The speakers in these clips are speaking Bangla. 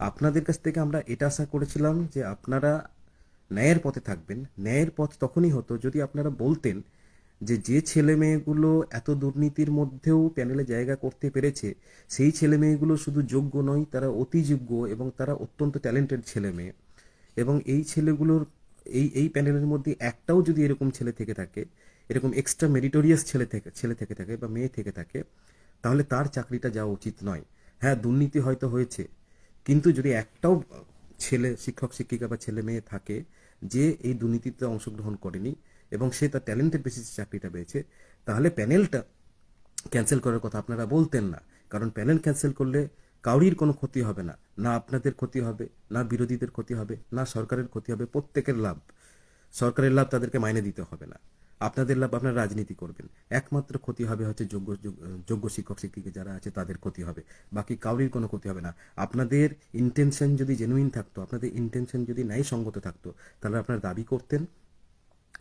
আপনাদের কাছ থেকে আমরা এটা আশা করেছিলাম যে আপনারা ন্যায়ের পথে থাকবেন। ন্যায়ের পথ তখনই হতো যদি আপনারা বলতেন যে যে ছেলে মেয়েগুলো এত দুর্নীতির মধ্যেও প্যানেলে জায়গা করতে পেরেছে, সেই ছেলে মেয়েগুলো শুধু যোগ্য নয়, তারা অতি যোগ্য এবং তারা অত্যন্ত ট্যালেন্টেড ছেলে মেয়ে। এবং এই ছেলেগুলোর এই প্যানেলের মধ্যে একটাও যদি এরকম ছেলে থেকে থাকে, এরকম এক্সট্রা মেরিটোরিয়াস ছেলে থেকে থাকে বা মেয়ে থেকে থাকে, তাহলে তার চাকরিটা যাওয়া উচিত নয়। হ্যাঁ, দুর্নীতি হয়তো হয়েছে, কিন্তু যদি একটাও ছেলে, শিক্ষক শিক্ষিকা বা ছেলে মেয়ে থাকে যে এই দুর্নীতিতে অংশগ্রহণ করেনি এবং সে তার ট্যালেন্টের বেসিসে চাকরিটা পেয়েছে, তাহলে প্যানেলটা ক্যান্সেল করার কথা আপনারা বলতেন না। কারণ প্যানেল ক্যান্সেল করলে কাউরির কোনো ক্ষতি হবে না, না আপনাদের ক্ষতি হবে, না বিরোধীদের ক্ষতি হবে, না সরকারের ক্ষতি হবে, প্রত্যেকের লাভ। সরকারের লাভ তাদেরকে মাইনে দিতে হবে না, আপনাদের লাভ আপনারা রাজনীতি করবেন। একমাত্র ক্ষতি হবে হচ্ছে যোগ্য শিক্ষক শিক্ষিকা যারা আছে তাদের ক্ষতি হবে, বাকি কাউরির কোনো ক্ষতি হবে না। আপনাদের ইন্টেনশন যদি জেনুইন থাকতো, আপনাদের ইন্টেনশন যদি ন্যায়সঙ্গত থাকতো, তাহলে আপনারা দাবি করতেন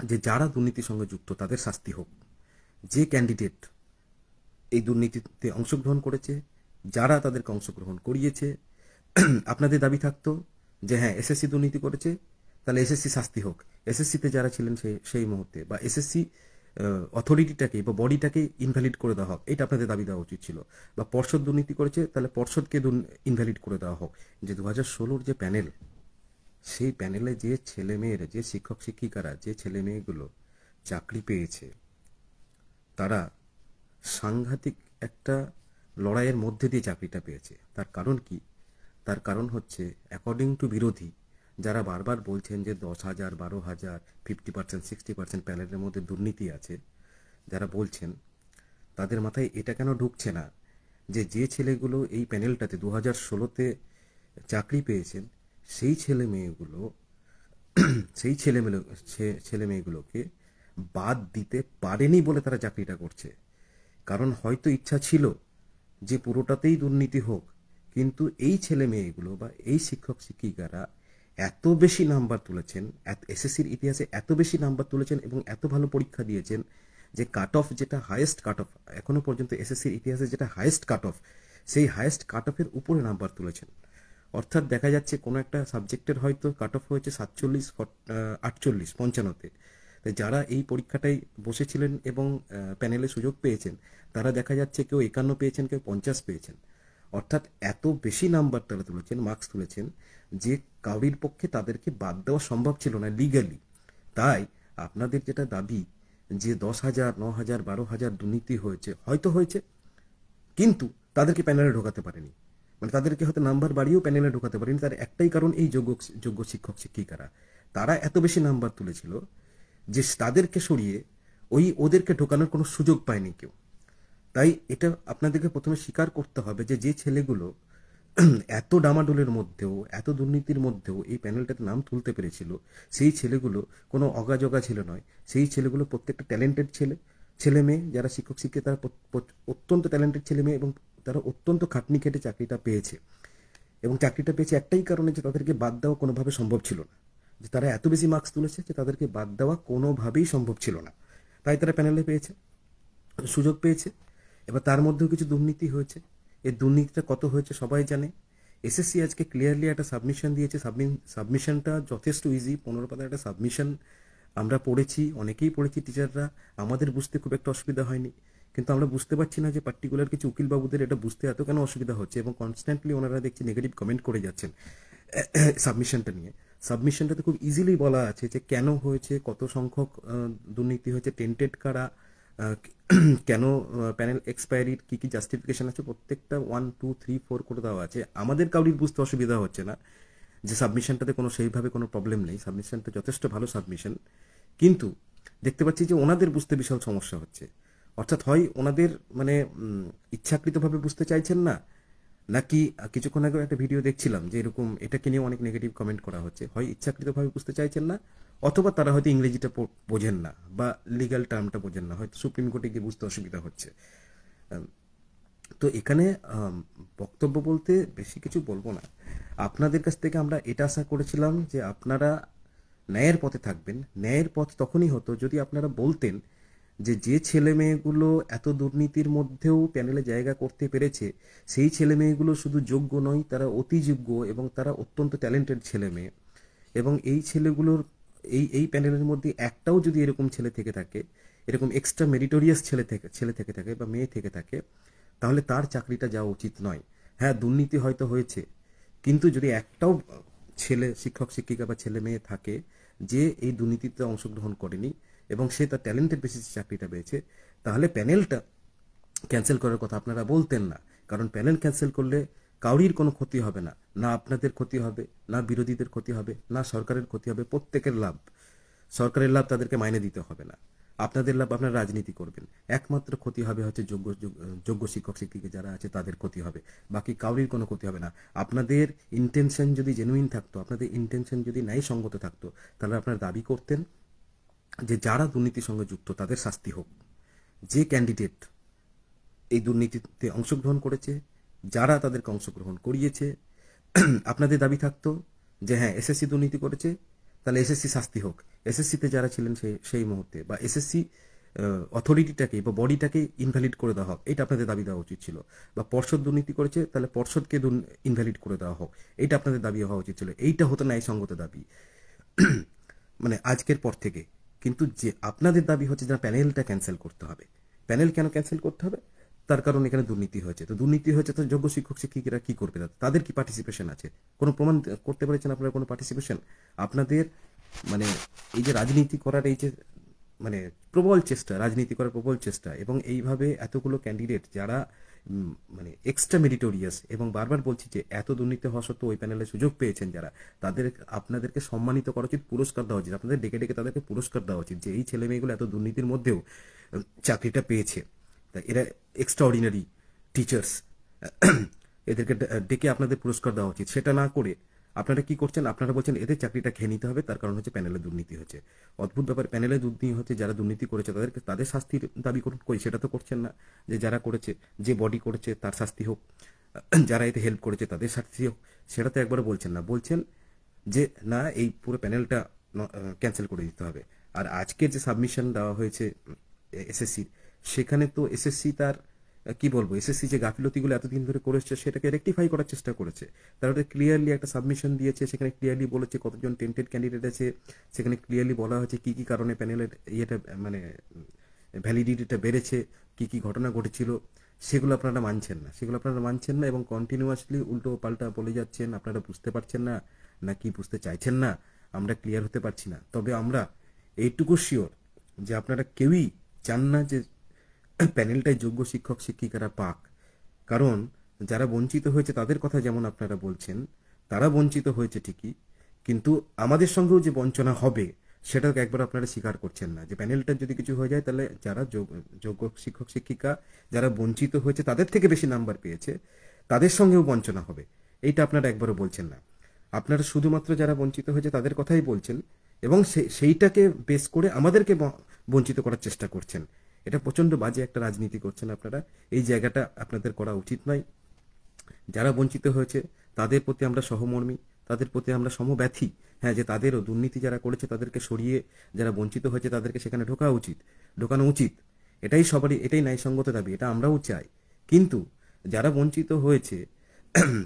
যে যারা দুর্নীতির সঙ্গে যুক্ত তাদের শাস্তি হোক। যে ক্যান্ডিডেট এই দুর্নীতিতে অংশগ্রহণ করেছে, যারা তাদেরকে অংশগ্রহণ করিয়েছে, আপনাদের দাবি থাকতো যে হ্যাঁ, এসএসসি দুর্নীতি করেছে, তাহলে এসএসসি শাস্তি হোক। এসএসসিতে যারা ছিলেন সেই মুহূর্তে, বা এসএসসি অথরিটিটাকে বা বডিটাকে ইনভ্যালিড করে দেওয়া হোক, এটা আপনাদের দাবি দেওয়া উচিত ছিল। বা পর্ষদ দুর্নীতি করেছে, তাহলে পর্ষদকে ইনভ্যালিড করে দেওয়া হোক। যে 2016 যে প্যানেল, সেই প্যানেলে যে ছেলে মেয়েরা, যে শিক্ষক শিক্ষিকারা, যে ছেলে মেয়েগুলো চাকরি পেয়েছে, তারা সাংঘাতিক একটা লড়াইয়ের মধ্যে দিয়ে চাকরিটা পেয়েছে। তার কারণ কি? তার কারণ হচ্ছে অ্যাকর্ডিং টু বিরোধী, যারা বারবার বলছেন যে 10,000, 12,000, 50%, 60% প্যানেলের মধ্যে দুর্নীতি আছে, যারা বলছেন, তাদের মাথায় এটা কেন ঢুকছে না যে যে ছেলেগুলো এই প্যানেলটাতে 2016-তে চাকরি পেয়েছেন, সেই ছেলে মেয়েগুলো সেই ছেলে মেয়েগুলোকে বাদ দিতে পারেনি বলে তারা চাকরিটা করছে। কারণ হয়তো ইচ্ছা ছিল যে পুরোটাতেই দুর্নীতি হোক, কিন্তু এই ছেলে মেয়েগুলো বা এই শিক্ষক শিক্ষিকারা এত বেশি নাম্বার তুলেছেন, এসএসসির ইতিহাসে এত বেশি নাম্বার তুলেছেন এবং এত ভালো পরীক্ষা দিয়েছেন যে কাট অফ, যেটা হাইয়েস্ট কাট অফ এখনো পর্যন্ত এসএসসির ইতিহাসে, যেটা হাইয়েস্ট কাট অফ, সেই হাইয়েস্ট কাট অফের উপরে নাম্বার তুলেছেন। অর্থাৎ দেখা যাচ্ছে কোনো একটা সাবজেক্টের হয়তো কাট অফ হয়েছে 47, 48, 55-তে। যারা এই পরীক্ষাটায় বসেছিলেন এবং প্যানেলে সুযোগ পেয়েছেন, তারা দেখা যাচ্ছে কেউ 51 পেয়েছেন, কেউ 50 পেয়েছেন। অর্থাৎ এত বেশি নাম্বার তারা তুলেছেন, মার্কস তুলেছেন, যে কাউরির পক্ষে তাদেরকে বাদ দেওয়া সম্ভব ছিল না লিগালি। তাই আপনাদের যেটা দাবি যে 10,000, 9,000, 12,000 দুর্নীতি হয়েছে, হয়তো হয়েছে, কিন্তু তাদেরকে প্যানেলে ঢোকাতে পারেনি। মানে তাদেরকে হয়তো নাম্বার বাড়িয়েও প্যানেলে ঢোকাতে পারেনি। তার একটাই কারণ, এই যোগ্য শিক্ষক শিক্ষিকারা, তারা এত বেশি নাম্বার তুলেছিল যে তাদেরকে সরিয়ে ওদেরকে ঢোকানোর কোনো সুযোগ পায়নি কেউ। তাই এটা আপনাদেরকে প্রথমে স্বীকার করতে হবে যে যে ছেলেগুলো এত ডামাডোলের মধ্যেও, এত দুর্নীতির মধ্যেও এই প্যানেলটাতে নাম তুলতে পেরেছিল, সেই ছেলেগুলো কোনো অগাজগা ছেলে নয়। সেই ছেলেগুলো প্রত্যেকটা ট্যালেন্টেড ছেলে মেয়ে। যারা শিক্ষক শিক্ষিকা, তারা অত্যন্ত ট্যালেন্টেড ছেলে মেয়ে এবং তারা অত্যন্ত খাটনি খেটে চাকরিটা পেয়েছে। এবং চাকরিটা পেয়েছে একটাই কারণে, যে তাদেরকে বাদ দেওয়া কোনোভাবে সম্ভব ছিল না। যে তারা এত বেশি মার্কস তুলেছে যে তাদেরকে বাদ দেওয়া কোনোভাবেই সম্ভব ছিল না। তাই তারা প্যানেলে পেয়েছে, সুযোগ পেয়েছে। এবার তার মধ্যেও কিছু দুর্নীতি হয়েছে। এই দুর্নীতিটা কত হয়েছে সবাই জানে। এসএসসি আজকে ক্লিয়ারলি একটা সাবমিশন দিয়েছে। সাবমিশনটা যথেষ্ট ইজি, 15 পাতার একটা সাবমিশন। আমরা পড়েছি, অনেকেই পড়েছি টিচাররা, আমাদের বুঝতে খুব একটা অসুবিধা হয়নি। কিন্তু আমরা বুঝতে পারছি না যে পার্টিকুলার কিছু উকিলবাবুদের এটা বুঝতে এত কেন অসুবিধা হচ্ছে, এবং কনস্ট্যান্টলি ওনারা দেখছি নেগেটিভ কমেন্ট করে যাচ্ছেন সাবমিশনটা নিয়ে। সাবমিশনটাতে খুব ইজিলি বলা আছে যে কেন হয়েছে, কত সংখ্যক দুর্নীতি হয়েছে, টেন্টেড কারা, কেন প্যানেল এক্সপায়ারির কী কী জাস্টিফিকেশন আছে, প্রত্যেকটা 1, 2, 3, 4 করে দেওয়া আছে। আমাদের কাউরির বুঝতে অসুবিধা হচ্ছে না যে সাবমিশনটাতে কোনো সেইভাবে কোনো প্রবলেম নেই, সাবমিশনটা যথেষ্ট ভালো সাবমিশন। কিন্তু দেখতে পাচ্ছি যে ওনাদের বুঝতে বিশাল সমস্যা হচ্ছে। অর্থাৎ হয় ওনাদের মানে ইচ্ছাকৃতভাবে বুঝতে চাইছেন না, নাকি কিছুক্ষণ আগে একটা ভিডিও দেখছিলাম যে এরকম এটাকে নিয়ে অনেক নেগেটিভ কমেন্ট করা হচ্ছে, হয় ইচ্ছাকৃতভাবে বুঝতে চাইছেন না, অথবা তারা হয়তো ইংরেজিটা বোঝেন না বা লিগ্যাল টার্মটা বোঝেন না, হয়তো সুপ্রিম কোর্টে গিয়ে বুঝতে অসুবিধা হচ্ছে। তো এখানে বক্তব্য বলতে বেশি কিছু বলবো না। আপনাদের কাছ থেকে আমরা এটা আশা করেছিলাম যে আপনারা ন্যায়ের পথে থাকবেন। ন্যায়ের পথ তখনই হতো যদি আপনারা বলতেন যে ছেলে মেয়েগুলো এত দুর্নীতির মধ্যেও প্যানেলে জায়গা করতে পেরেছে, সেই ছেলে মেয়েগুলো শুধু যোগ্য নয়, তারা অতি যোগ্য এবং তারা অত্যন্ত ট্যালেন্টেড ছেলে মেয়ে। এবং এই ছেলেগুলোর এই প্যানেলের মধ্যে একটাও যদি এরকম ছেলে থেকে থাকে, এরকম এক্সট্রা মেরিটোরিয়াস ছেলে থেকে থাকে বা মেয়ে থেকে থাকে, তাহলে তার চাকরিটা যাওয়া উচিত নয়। হ্যাঁ, দুর্নীতি হয়তো হয়েছে, কিন্তু যদি একটাও ছেলে শিক্ষক শিক্ষিকা বা ছেলে মেয়ে থাকে যে এই দুর্নীতিতে অংশগ্রহণ করেনি এবং সে তার ট্যালেন্টের বেসিসে চাকরিটা পেয়েছে, তাহলে প্যানেলটা ক্যান্সেল করার কথা আপনারা বলতেন না। কারণ প্যানেল ক্যান্সেল করলে কাউরির কোনো ক্ষতি হবে না, না আপনাদের ক্ষতি হবে, না বিরোধীদের ক্ষতি হবে, না সরকারের ক্ষতি হবে, প্রত্যেকের লাভ। সরকারের লাভ তাদেরকে মাইনে দিতে হবে না, আপনাদের লাভ আপনারা রাজনীতি করবেন। একমাত্র ক্ষতি হবে হচ্ছে যোগ্য শিক্ষক শিক্ষিকা যারা আছে তাদের ক্ষতি হবে, বাকি কাউরির কোনো ক্ষতি হবে না। আপনাদের ইন্টেনশন যদি জেনুইন থাকতো, আপনাদের ইন্টেনশন যদি ন্যায়সঙ্গত থাকতো, তাহলে আপনারা দাবি করতেন যে যারা দুর্নীতির সঙ্গে যুক্ত তাদের শাস্তি হোক। যে ক্যান্ডিডেট এই দুর্নীতিতে অংশগ্রহণ করেছে, যারা তাদেরকে অংশগ্রহণ করিয়েছে, আপনাদের দাবি থাকতো যে হ্যাঁ এসএসসি দুর্নীতি করেছে, তাহলে এসএসসি শাস্তি হোক। এসএসসিতে যারা ছিলেন সেই মুহূর্তে, বা এসএসসি অথরিটিটাকে বা বডিটাকে ইনভ্যালিড করে দেওয়া হোক, এটা আপনাদের দাবি দেওয়া উচিত ছিল। বা পর্ষদ দুর্নীতি করেছে, তাহলে পর্ষদকে ইনভ্যালিড করে দেওয়া হোক, এইটা আপনাদের দাবি হওয়া উচিত ছিল। এইটা হতো ন্যায়সঙ্গত দাবি মানে আজকের পর থেকে। কিন্তু যে আপনাদের দাবি হচ্ছে যে প্যানেলটা ক্যান্সেল করতে হবে। প্যানেল কেন ক্যান্সেল করতে হবে? তার কারণ এখানে দুর্নীতি হয়েছে। তো দুর্নীতি হয়েছে, তো যোগ্য শিক্ষক শিক্ষিকারা কি করবে? তাদের কি পার্টিসিপেশন আছে? কোনো প্রমাণ করতে পেরেছেন আপনারা কোনো পার্টিসিপেশন? আপনাদের মানে এই যে রাজনীতি করার এই যে মানে প্রবল চেষ্টা, রাজনীতি করার প্রবল চেষ্টা, এবং এইভাবে এতগুলো ক্যান্ডিডেট যারা মানে এক্সট্রা মেরিটোরিয়াস, এবং বারবার বলছি যে এত দুর্নীতি হওয়া সত্ত্বেও ওই প্যানেলে সুযোগ পেয়েছেন যারা, তাদের আপনাদেরকে সম্মানিত করা উচিত, পুরস্কার দেওয়া উচিত। আপনাদের ডেকে ডেকে তাদেরকে পুরস্কার দেওয়া উচিত যে এই ছেলে মেয়েগুলো এত দুর্নীতির মধ্যেও চাকরিটা পেয়েছে। তা এরা এক্সট্রা অর্ডিনারি টিচার্স, এদেরকে ডেকে আপনাদের পুরস্কার দেওয়া উচিত। সেটা না করে আপনারা কি করছেন? আপনারা বলছেন এদের চাকরিটা খেয়ে নিতে হবে, তার কারণ হচ্ছে প্যানেলে দুর্নীতি হচ্ছে। অদ্ভুত ব্যাপার, প্যানেলে দুর্নীতি হচ্ছে, যারা দুর্নীতি করেছে তাদের শাস্তির দাবি করুন, কই সেটা তো করছেন না। যে যারা করেছে, যে বডি করেছে তার শাস্তি হোক, যারা এতে হেল্প করেছে তাদের শাস্তি হোক, সেটা তো একবারও বলছেন না। বলছেন যে না, এই পুরো প্যানেলটা ক্যান্সেল করে দিতে হবে। আর আজকে যে সাবমিশন দেওয়া হয়েছে এসএসসি, সেখানে তো এসএসসি তার কি বলবো, এসএসসি যে গাফিলতিগুলো এতদিন ধরে করেছে সেটাকে রেকটিফাই করার চেষ্টা করেছে। তারা ওটা ক্লিয়ারলি একটা সাবমিশন দিয়েছে, সেখানে ক্লিয়ারলি বলেছে কতজন টেন্টেড ক্যান্ডিডেট আছে, সেখানে ক্লিয়ারলি বলা হয়েছে কি কি কারণে প্যানেলের ইয়েটা মানে ভ্যালিডিটিটা বেড়েছে, কি কি ঘটনা ঘটেছিল। সেগুলো আপনারা মানছেন না, সেগুলো আপনারা মানছেন না, এবং কন্টিনিউয়াসলি উল্টো পাল্টা বলে যাচ্ছেন। আপনারা বুঝতে পারছেন না, না কি বুঝতে চাইছেন না, আমরা ক্লিয়ার হতে পারছি না। তবে আমরা এইটুকু শিওর যে আপনারা কেউই চান না যে প্যানেলটায় যোগ্য শিক্ষক শিক্ষিকারা পাক। কারণ যারা বঞ্চিত হয়েছে তাদের কথা যেমন আপনারা বলছেন, তারা বঞ্চিত হয়েছে ঠিকই, কিন্তু আমাদের সঙ্গেও যে বঞ্চনা হবে সেটাকে একবার আপনারা স্বীকার করছেন না। যে প্যানেলটার যদি কিছু হয়ে যায়, তাহলে যারা যোগ্য শিক্ষক শিক্ষিকা যারা বঞ্চিত হয়েছে তাদের থেকে বেশি নাম্বার পেয়েছে, তাদের সঙ্গেও বঞ্চনা হবে, এইটা আপনারা একবারও বলছেন না। আপনারা শুধুমাত্র যারা বঞ্চিত হয়েছে তাদের কথাই বলছেন, এবং সেইটাকে বেস করে আমাদেরকে বঞ্চিত করার চেষ্টা করছেন। এটা প্রচন্ড বাজে একটা রাজনীতি করছেন আপনারা। এই জায়গাটা আপনাদের করা উচিত নয়। যারা বঞ্চিত হয়েছে তাদের প্রতি আমরা সহমর্মী, তাদের প্রতি আমরা সমব্যথী। হ্যাঁ, যে তাদেরও দুর্নীতি যারা করেছে তাদেরকে সরিয়ে যারা বঞ্চিত হয়েছে তাদেরকে সেখানে ঢোকানো উচিত। এটাই সবারই, এটাই ন্যায়সঙ্গত দাবি, এটা আমরাও চাই। কিন্তু যারা বঞ্চিত হয়েছে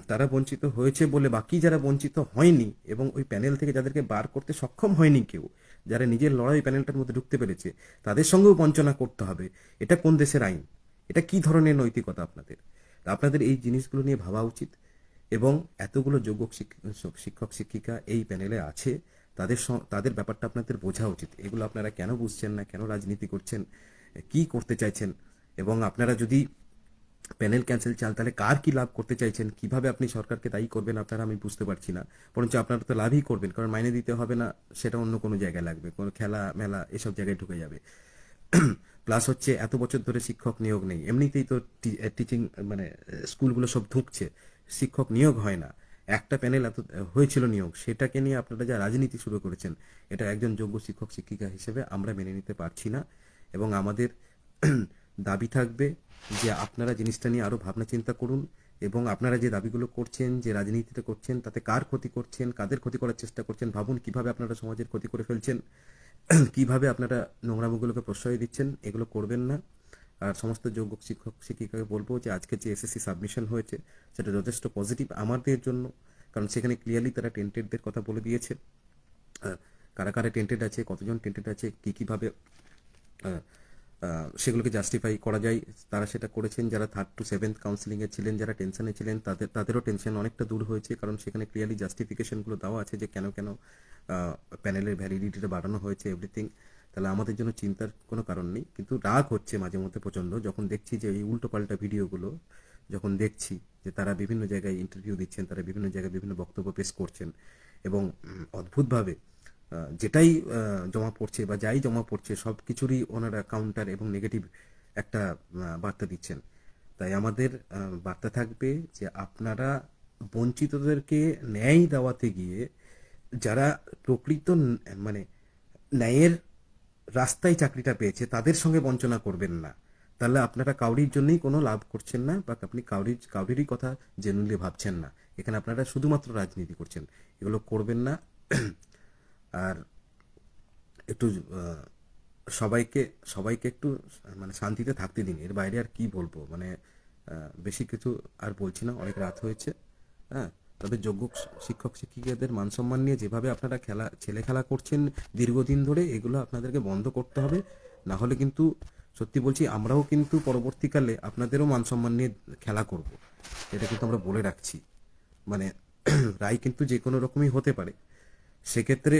তারা বঞ্চিত হয়েছে বলে বাকি যারা বঞ্চিত হয়নি এবং ওই প্যানেল থেকে যাদেরকে বার করতে সক্ষম হয়নি কেউ, যারা নিজের লড়াই প্যানেলটার মধ্যে ঢুকতে পেরেছে, তাদের সঙ্গেও বঞ্চনা করতে হবে। এটা কোন দেশের আইন? এটা কি ধরনের নৈতিকতা আপনাদের? আপনাদের এই জিনিসগুলো নিয়ে ভাবা উচিত। এবং এতগুলো যোগ্য শিক্ষক শিক্ষিকা এই প্যানেলে আছে, তাদের ব্যাপারটা আপনাদের বোঝা উচিত। এগুলো আপনারা কেন বুঝছেন না? কেন রাজনীতি করছেন? কি করতে চাইছেন? এবং আপনারা যদি প্যানেল ক্যান্সেল চান, তাহলে কার কি লাভ করতে চাইছেন? কিভাবে আপনি সরকারকে দায়ী করবেন আপনারা, আমি বুঝতে পারছি না। বরঞ্চ আপনারা তো লাভই করবেন, কারণ মাইনে দিতে হবে না, সেটা অন্য কোনো জায়গায় লাগবে, কোনো খেলা মেলা এসব জায়গায় ঢুকে যাবে। প্লাস হচ্ছে এত বছর ধরে শিক্ষক নিয়োগ নেই, এমনিতেই তো টিচিং মানে স্কুলগুলো সব ধুঁকছে, শিক্ষক নিয়োগ হয় না। একটা প্যানেল এত হয়েছিল নিয়োগ, সেটাকে নিয়ে আপনারা যা রাজনীতি শুরু করেছেন, এটা একজন যোগ্য শিক্ষক শিক্ষিকা হিসেবে আমরা মেনে নিতে পারছি না। এবং আমাদের দাবি থাকবে যে আপনারা জিনিসটা নিয়ে আরো ভাবনা চিন্তা করুন, এবং আপনারা যে দাবিগুলো করছেন, যে রাজনীতিটা করছেন, তাতে কার ক্ষতি করছেন, কাদের ক্ষতি করার চেষ্টা করছেন, ভাবুন কিভাবে আপনারা সমাজের ক্ষতি করে ফেলছেন। কিভাবে আপনারা নোংরামোগুলোকে প্রশ্রয় দিচ্ছেন, এগুলো করবেন না। আর সমস্ত যোগ্য শিক্ষক শিক্ষিকাকে বলবো যে আজকে যে এসএসসি সাবমিশন হয়েছে সেটা যথেষ্ট পজিটিভ আমাদের জন্য, কারণ সেখানে ক্লিয়ারলি তারা টেন্টেডদের কথা বলে দিয়েছে, কারা কারা টেন্টেড আছে, কতজন টেন্টেড আছে, কীভাবে সেগুলোকে জাস্টিফাই করা যায় তারা সেটা করেছেন। যারা 3rd to 7th কাউন্সিলিংয়ে ছিলেন, যারা টেনশনে ছিলেন, তাদেরও টেনশন অনেকটা দূর হয়েছে, কারণ সেখানে ক্লিয়ারলি জাস্টিফিকেশনগুলো দেওয়া আছে যে কেন কেন প্যানেলের ভ্যালিডিটিটা বাড়ানো হয়েছে, এভরিথিং। তাহলে আমাদের জন্য চিন্তার কোনো কারণ নেই। কিন্তু রাগ হচ্ছে মাঝে মধ্যে প্রচণ্ড, যখন দেখছি যে এই উল্টোপাল্টা ভিডিওগুলো যখন দেখছি যে তারা বিভিন্ন জায়গায় ইন্টারভিউ দিচ্ছেন, তারা বিভিন্ন জায়গায় বিভিন্ন বক্তব্য পেশ করছেন এবং অদ্ভুতভাবে যেটাই জমা পড়ছে বা যাই জমা পড়ছে সব কিছুরই ওনারা কাউন্টার এবং নেগেটিভ একটা বার্তা দিচ্ছেন। তাই আমাদের বার্তা থাকবে যে আপনারা বঞ্চিতদেরকে ন্যায় দেওয়াতে গিয়ে যারা প্রকৃত মানে ন্যায়ের রাস্তায় চাকরিটা পেয়েছে তাদের সঙ্গে বঞ্চনা করবেন না। তাহলে আপনারা কাউরির জন্যই কোনো লাভ করছেন না, বা আপনি কাউরিরই কথা জেনুইনলি ভাবছেন না। এখানে আপনারা শুধুমাত্র রাজনীতি করছেন, এগুলো করবেন না। আর একটু সবাইকে সবাইকে একটু মানে শান্তিতে থাকতে দিন, এর বাইরে আর কি বলবো, মানে বেশি কিছু আর বলছি না, অনেক রাত হয়েছে। হ্যাঁ, তবে যোগ্য শিক্ষক শিক্ষিকাদের মান সম্মান নিয়ে যেভাবে আপনারা ছেলে খেলা করছেন দীর্ঘদিন ধরে, এগুলো আপনাদেরকে বন্ধ করতে হবে। না হলে কিন্তু সত্যি বলছি আমরাও কিন্তু পরবর্তীকালে আপনাদেরও মান সম্মান নিয়ে খেলা করব, এটা কিন্তু আমরা বলে রাখছি। মানে রায় কিন্তু যে কোনো রকমই হতে পারে, সেক্ষেত্রে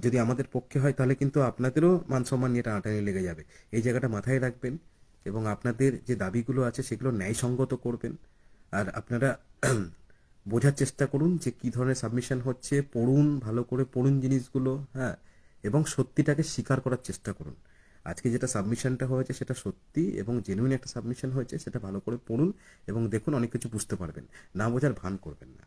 যদি আমাদের পক্ষে হয় তাহলে কিন্তু আপনাদেরও মান সম্মান নিয়ে টানাটানি লেগে যাবে। এই জায়গাটা মাথায় রাখবেন এবং আপনাদের যে দাবিগুলো আছে সেগুলো ন্যায়সঙ্গত করবেন। আর আপনারা বোঝার চেষ্টা করুন যে কী ধরনের সাবমিশন হচ্ছে, পড়ুন, ভালো করে পড়ুন জিনিসগুলো, হ্যাঁ, এবং সত্যিটাকে স্বীকার করার চেষ্টা করুন। আজকে যেটা সাবমিশনটা হয়েছে সেটা সত্যি এবং জেনুইন একটা সাবমিশন হয়েছে, সেটা ভালো করে পড়ুন এবং দেখুন, অনেক কিছু বুঝতে পারবেন। না বোঝার ভান করবেন না।